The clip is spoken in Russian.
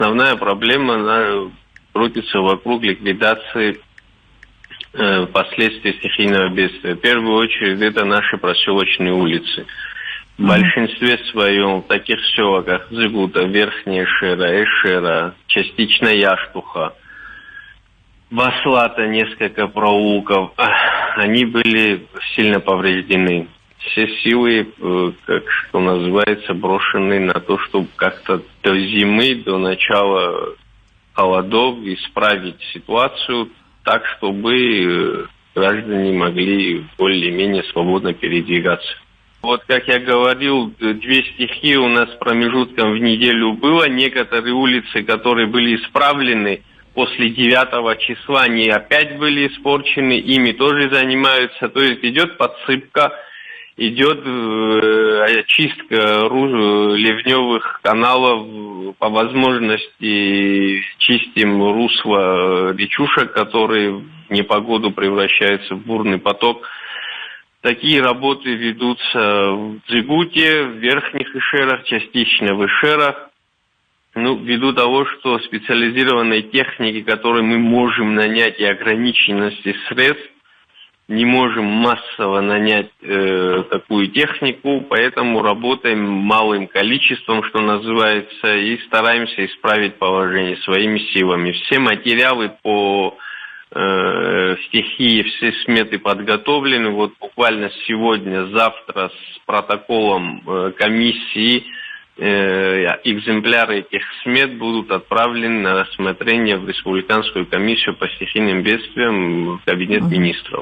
основная проблема, она крутится вокруг ликвидации последствий стихийного бедствия. В первую очередь, это наши проселочные улицы. В большинстве своем в таких селах, как Зыгута, Верхняя Шера, Эшера, частично Яштуха, Баслата, несколько проулков, они были сильно повреждены. Все силы, как что называется, брошены на то, чтобы как-то до зимы, до начала холодов исправить ситуацию так, чтобы граждане могли более-менее свободно передвигаться. Вот, как я говорил, 2 стихии у нас промежутком в неделю было. Некоторые улицы, которые были исправлены после 9 числа, они опять были испорчены, ими тоже занимаются. То есть идет подсыпка, идет очистка ливневых каналов, по возможности чистим русло речушек, которые в непогоду превращаются в бурный поток. Такие работы ведутся в Дзигуте, в Верхних Ишерах, частично в Ишерах. Ввиду того, что специализированной техники, которую мы можем нанять, и ограниченности средств, не можем массово нанять такую технику, поэтому работаем малым количеством, что называется, и стараемся исправить положение своими силами. Все материалы по стихии, все сметы подготовлены. Вот буквально сегодня, завтра с протоколом комиссии экземпляры этих смет будут отправлены на рассмотрение в Республиканскую комиссию по стихийным бедствиям в Кабинет министров.